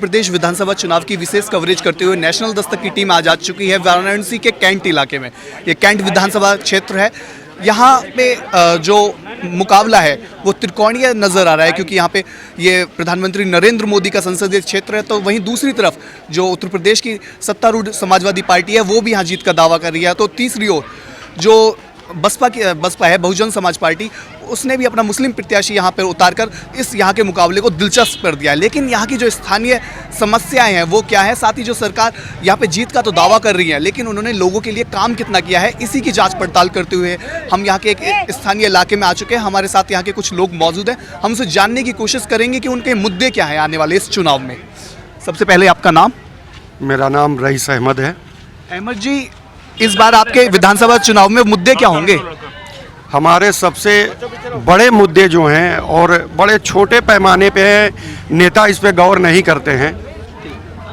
प्रदेश विधानसभा चुनाव की विशेष कवरेज करते हुए नेशनल दस्तक की टीम आज आ चुकी है वाराणसी के कैंट इलाके में। ये कैंट विधानसभा क्षेत्र है। यहाँ पे जो मुकाबला है वो त्रिकोणीय नज़र आ रहा है, क्योंकि यहाँ पे ये प्रधानमंत्री नरेंद्र मोदी का संसदीय क्षेत्र है, तो वहीं दूसरी तरफ जो उत्तर प्रदेश की सत्तारूढ़ समाजवादी पार्टी है वो भी यहाँ जीत का दावा कर रही है। तो तीसरी ओर जो बसपा है, बहुजन समाज पार्टी, उसने भी अपना मुस्लिम प्रत्याशी यहाँ पर उतारकर इस यहाँ के मुकाबले को दिलचस्प कर दिया है। लेकिन यहाँ की जो स्थानीय समस्याएं हैं वो क्या है, साथ ही जो सरकार यहाँ पे जीत का तो दावा कर रही है, लेकिन उन्होंने लोगों के लिए काम कितना किया है, इसी की जांच पड़ताल करते हुए हम यहाँ के एक स्थानीय इलाके में आ चुके हैं। हमारे साथ यहाँ के कुछ लोग मौजूद हैं, हम उनसे जानने की कोशिश करेंगे कि उनके मुद्दे क्या हैं आने वाले इस चुनाव में। सबसे पहले आपका नाम? मेरा नाम रईस अहमद है। अहमद जी, इस बार आपके विधानसभा चुनाव में मुद्दे क्या होंगे? हमारे सबसे बड़े मुद्दे जो हैं और बड़े छोटे पैमाने पे नेता इस पे गौर नहीं करते हैं।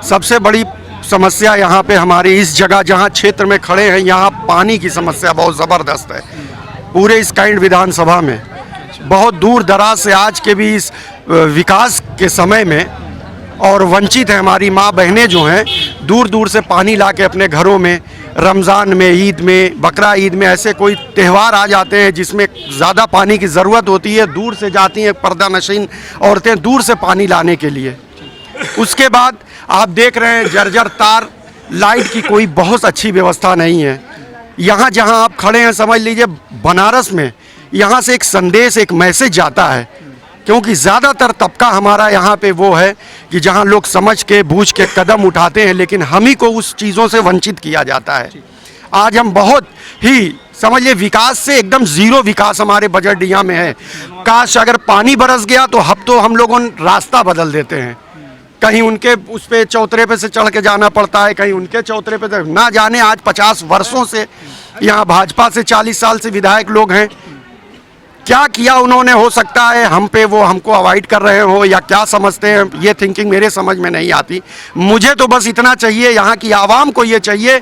सबसे बड़ी समस्या यहाँ पे हमारी इस जगह जहाँ क्षेत्र में खड़े हैं, यहाँ पानी की समस्या बहुत ज़बरदस्त है। पूरे इस कैंट विधानसभा में बहुत दूर दराज से आज के भी इस विकास के समय में और वंचित है हमारी माँ बहनें जो हैं, दूर दूर से पानी ला के अपने घरों में, रमज़ान में, ईद में, बकरा ईद में, ऐसे कोई त्यौहार आ जाते हैं जिसमें ज़्यादा पानी की ज़रूरत होती है, दूर से जाती हैं पर्दा नशीन औरतें दूर से पानी लाने के लिए। उसके बाद आप देख रहे हैं जर्जर तार, लाइट की कोई बहुत अच्छी व्यवस्था नहीं है। यहाँ जहाँ आप खड़े हैं, समझ लीजिए बनारस में, यहाँ से एक संदेश, एक मैसेज जाता है, क्योंकि ज़्यादातर तबका हमारा यहाँ पे वो है कि जहाँ लोग समझ के बूझ के कदम उठाते हैं, लेकिन हम ही को उस चीज़ों से वंचित किया जाता है। आज हम बहुत ही समझ लिए विकास से एकदम ज़ीरो विकास हमारे बजटिया में है। काश अगर पानी बरस गया तो हम लोगों रास्ता बदल देते हैं, कहीं उनके उस पे चौतरे पे से चढ़ के जाना पड़ता है, कहीं उनके चौतरे पे से ना जाने। आज 50 वर्षों से यहाँ भाजपा से 40 साल से विधायक लोग हैं, क्या किया उन्होंने? हो सकता है हम पे वो हमको अवॉइड कर रहे हो या क्या समझते हैं, ये थिंकिंग मेरे समझ में नहीं आती। मुझे तो बस इतना चाहिए, यहाँ की आवाम को ये चाहिए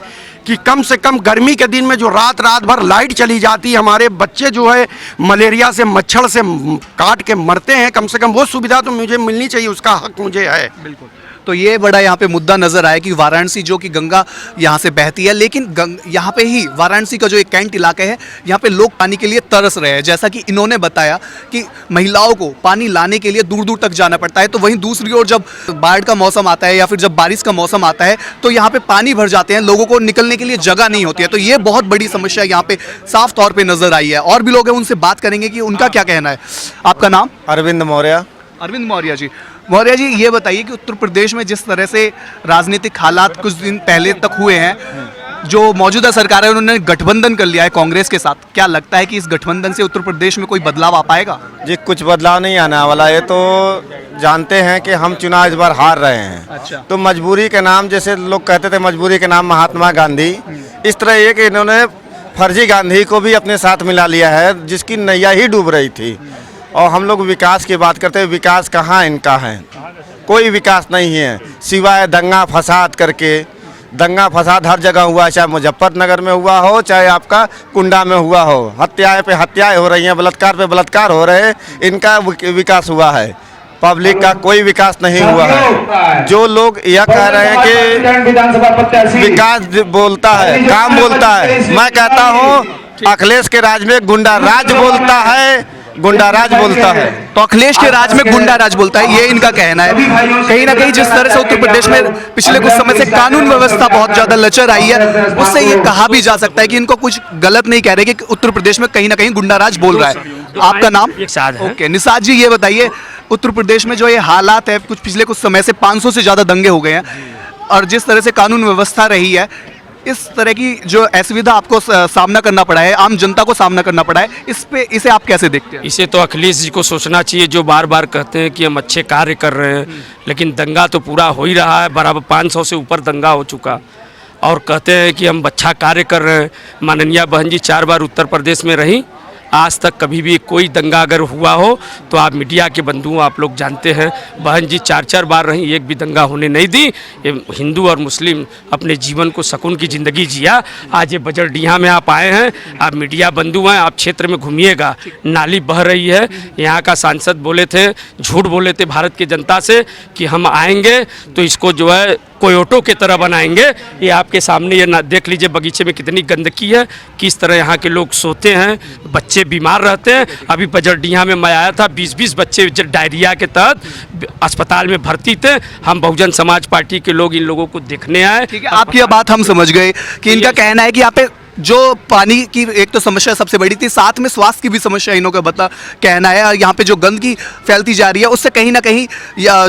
कि कम से कम गर्मी के दिन में जो रात भर लाइट चली जाती है, हमारे बच्चे जो है मलेरिया से, मच्छर से काट के मरते हैं, कम से कम वो सुविधा तो मुझे मिलनी चाहिए, उसका हक मुझे है। बिल्कुल। तो ये बड़ा यहाँ पे मुद्दा नज़र आया कि वाराणसी जो कि गंगा यहाँ से बहती है, लेकिन यहाँ पे ही वाराणसी का जो एक कैंट इलाका है, यहाँ पे लोग पानी के लिए तरस रहे हैं। जैसा कि इन्होंने बताया कि महिलाओं को पानी लाने के लिए दूर दूर तक जाना पड़ता है। तो वहीं दूसरी ओर जब बाढ़ का मौसम आता है या फिर जब बारिश का मौसम आता है तो यहाँ पे पानी भर जाते हैं, लोगों को निकलने के लिए जगह नहीं होती है। तो ये बहुत बड़ी समस्या यहाँ पे साफ तौर पर नज़र आई है। और भी लोग हैं, उनसे बात करेंगे कि उनका क्या कहना है। आपका नाम? अरविंद मौर्य। अरविंद मौर्य जी, मौर्य जी ये बताइए कि उत्तर प्रदेश में जिस तरह से राजनीतिक हालात कुछ दिन पहले तक हुए हैं, जो मौजूदा सरकार है उन्होंने गठबंधन कर लिया है कांग्रेस के साथ, क्या लगता है कि इस गठबंधन से उत्तर प्रदेश में कोई बदलाव आ पाएगा? जी कुछ बदलाव नहीं आने वाला है। तो जानते हैं कि हम चुनाव इस बार हार रहे हैं। अच्छा। तो मजबूरी के नाम, जैसे लोग कहते थे मजबूरी के नाम महात्मा गांधी, इस तरह ये कि इन्होंने फर्जी गांधी को भी अपने साथ मिला लिया है, जिसकी नैया ही डूब रही थी। और हम लोग विकास की बात करते हैं, विकास कहाँ इनका है? कोई विकास नहीं है, सिवाय दंगा फसाद करके। दंगा फसाद हर जगह हुआ है, चाहे मुजफ्फरनगर में हुआ हो, चाहे आपका कुंडा में हुआ हो। हत्याएं पे हत्याएं हो रही हैं, बलात्कार पे बलात्कार हो रहे हैं। इनका विकास हुआ है, पब्लिक का कोई विकास नहीं हुआ है। जो लोग यह कह रहे हैं कि विकास बोलता है, काम बोलता है, मैं कहता हूँ अखिलेश के राज में गुंडा राज बोलता है, गुंडा राज बोलता है। तो अखिलेश के राज में गुंडा राज बोलता है, ये इनका कहना है। कहीं ना कहीं जिस तरह से उत्तर प्रदेश में पिछले कुछ समय से कानून व्यवस्था बहुत ज्यादा लचर आई है, उससे ये कहा भी जा सकता है कि इनको कुछ गलत नहीं कह रहे कि उत्तर प्रदेश में कहीं ना कहीं गुंडा राज बोल रहा है। आपका नाम? ओके, निषाद जी ये बताइए, उत्तर प्रदेश में जो ये हालात है, कुछ पिछले कुछ समय से 500 से ज्यादा दंगे हो गए हैं, और जिस तरह से कानून व्यवस्था रही है, इस तरह की जो असुविधा आपको सामना करना पड़ा है, आम जनता को सामना करना पड़ा है, इसे आप कैसे देखते हैं? इसे तो अखिलेश जी को सोचना चाहिए, जो बार बार कहते हैं कि हम अच्छे कार्य कर रहे हैं, लेकिन दंगा तो पूरा हो ही रहा है, बराबर 500 से ऊपर दंगा हो चुका। और कहते हैं कि हम अच्छा कार्य कर रहे हैं। माननीय बहन जी 4 बार उत्तर प्रदेश में रही, आज तक कभी भी कोई दंगा अगर हुआ हो तो आप मीडिया के बंधु आप लोग जानते हैं, बहन जी 4-4 बार रही, एक भी दंगा होने नहीं दी। ये हिंदू और मुस्लिम अपने जीवन को सुकून की ज़िंदगी जिया। आज ये बजरडीहा में आप आए हैं, आप मीडिया बंधु हैं, आप क्षेत्र में घूमिएगा, नाली बह रही है। यहाँ का सांसद बोले थे, झूठ बोले थे भारत की जनता से कि हम आएंगे तो इसको जो है कोयोटो की तरह बनाएंगे। ये आपके सामने ये ना देख लीजिए बगीचे में कितनी गंदगी है, किस तरह यहाँ के लोग सोते हैं, बच्चे बीमार रहते हैं। अभी बजरडीहा में मैं आया था, 20-20 बच्चे डायरिया के तहत अस्पताल में भर्ती थे। हम बहुजन समाज पार्टी के लोग इन लोगों को देखने आए। ठीक है, आपकी यह बात हम समझ गए कि इनका कहना है कि यहाँ पे जो पानी की एक तो समस्या सबसे बड़ी थी, साथ में स्वास्थ्य की भी समस्या इन्हों का कहना है। यहाँ पे जो गंदगी फैलती जा रही है उससे कहीं ना कहीं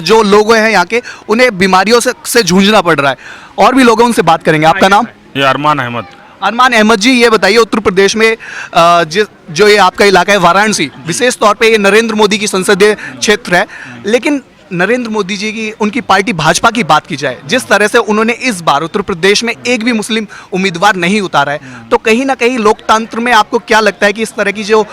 जो लोग हैं यहाँ के, उन्हें बीमारियों से जूझना पड़ रहा है। और भी लोग हैं, उनसे बात करेंगे। आपका नाम? ये अरमान अहमद। अरमान अहमद जी, ये बताइए उत्तर प्रदेश में जो ये आपका इलाका है वाराणसी, विशेष तौर पे ये नरेंद्र मोदी की संसदीय क्षेत्र है, लेकिन नरेंद्र मोदी जी की, उनकी पार्टी भाजपा की बात की जाए, जिस तरह से उन्होंने इस बार उत्तर प्रदेश में एक भी मुस्लिम उम्मीदवार नहीं उतारा है, तो कहीं ना कहीं लोकतंत्र में आपको क्या लगता है कि इस तरह की जो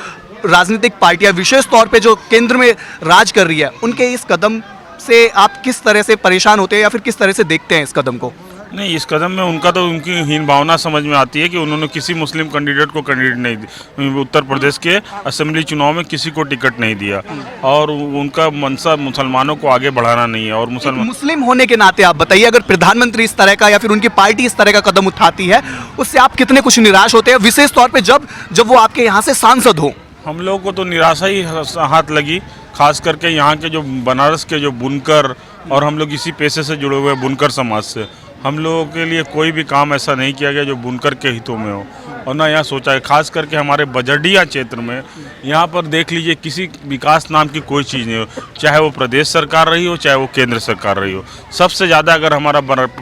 राजनीतिक पार्टियां विशेष तौर पे जो केंद्र में राज कर रही है, उनके इस कदम से आप किस तरह से परेशान होते हैं या फिर किस तरह से देखते हैं इस कदम को? नहीं, इस कदम में उनका तो उनकी हीन भावना समझ में आती है कि उन्होंने किसी मुस्लिम कैंडिडेट को कैंडिडेट नहीं दी। उत्तर प्रदेश के असेंबली चुनाव में किसी को टिकट नहीं दिया और उनका मंशा मुसलमानों को आगे बढ़ाना नहीं है। और मुस्लिम होने के नाते आप बताइए, अगर प्रधानमंत्री इस तरह का या फिर उनकी पार्टी इस तरह का कदम उठाती है, उससे आप कितने कुछ निराश होते हैं, विशेष तौर पर जब वो आपके यहाँ से सांसद हो? हम लोगों को तो निराशा ही हाथ लगी, खास करके यहाँ के जो बनारस के जो बुनकर, और हम लोग इसी पेशे से जुड़े हुए बुनकर समाज से, हम लोगों के लिए कोई भी काम ऐसा नहीं किया गया जो बुनकर के हितों में हो और ना यहाँ सोचा है। खास करके हमारे बजरडीहा क्षेत्र में यहाँ पर देख लीजिए किसी विकास नाम की कोई चीज़ नहीं हो, चाहे वो प्रदेश सरकार रही हो चाहे वो केंद्र सरकार रही हो। सबसे ज़्यादा अगर हमारा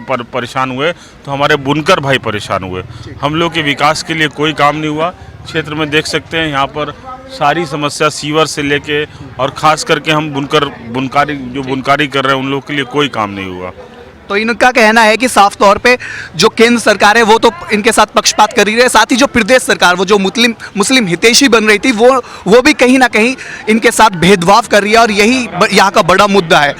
परेशान हुए तो हमारे बुनकर भाई परेशान हुए। हम लोग के विकास के लिए कोई काम नहीं हुआ। क्षेत्र में देख सकते हैं यहाँ पर सारी समस्या सीवर से लेके, और ख़ास करके हम बुनकारी कर रहे हैं उन लोगों के लिए कोई काम नहीं हुआ। तो इनका कहना है कि साफ तौर पे जो केंद्र सरकार है वो तो इनके साथ पक्षपात कर रही है, साथ ही जो प्रदेश सरकार वो जो मुस्लिम हितैषी बन रही थी वो भी कहीं ना कहीं इनके साथ भेदभाव कर रही है, और यही यहाँ का बड़ा मुद्दा है।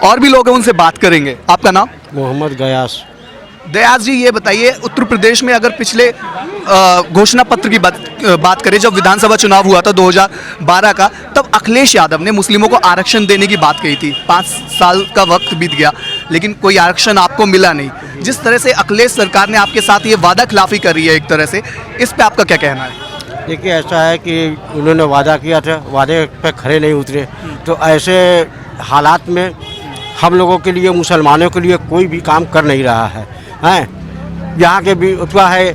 और भी लोग हैं, उनसे बात करेंगे। आपका नाम? मोहम्मद गयास। दयास जी, ये बताइए उत्तर प्रदेश में अगर पिछले घोषणा पत्र की बात करें, जब विधानसभा चुनाव हुआ था 2012 का, तब अखिलेश यादव ने मुस्लिमों को आरक्षण देने की बात कही थी। 5 साल का वक्त बीत गया लेकिन कोई आरक्षण आपको मिला नहीं। जिस तरह से अखिलेश सरकार ने आपके साथ ये वादा खिलाफी कर रही है एक तरह से, इस पे आपका क्या कहना है? देखिए, ऐसा है कि उन्होंने वादा किया था, वादे पे खड़े नहीं उतरे, तो ऐसे हालात में हम लोगों के लिए, मुसलमानों के लिए कोई भी काम कर नहीं रहा है। यहाँ के भी उसका है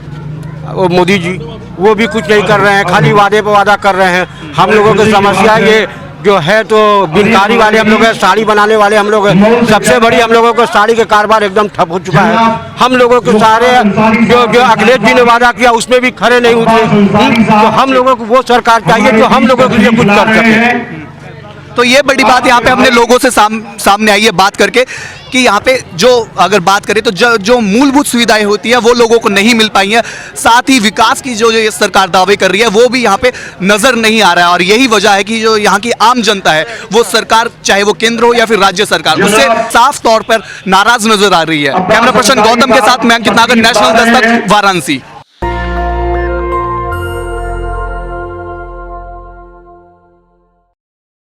वो मोदी जी, वो भी कुछ नहीं कर रहे हैं, खाली वादे पे वादा कर रहे हैं। हम लोगों की समस्या ये जो है, तो बिनकारी वाले हम लोग हैं, साड़ी बनाने वाले हम लोग हैं, सबसे बड़ी हम लोगों को साड़ी के कारोबार एकदम ठप हो चुका है। हम लोगों के सारे जो अखिलेश जी ने वादा किया उसमें भी खड़े नहीं उतरे। तो हम लोगों को वो सरकार चाहिए जो हम लोगों के लिए कुछ कर सके। तो ये बड़ी बात यहाँ पे हमने लोगों से सामने आई है बात करके कि यहाँ पे जो अगर बात करें तो जो मूलभूत सुविधाएं होती है वो लोगों को नहीं मिल पाई हैं, साथ ही विकास की जो ये सरकार दावे कर रही है वो भी यहाँ पे नजर नहीं आ रहा है। और यही वजह है कि जो यहाँ की आम जनता है वो सरकार, चाहे वो केंद्र हो या फिर राज्य सरकार, उससे साफ तौर पर नाराज नजर आ रही है। कैमरा पर्सन गौतम के साथ मैं अंकित नागर, नेशनल दस्तक, वाराणसी।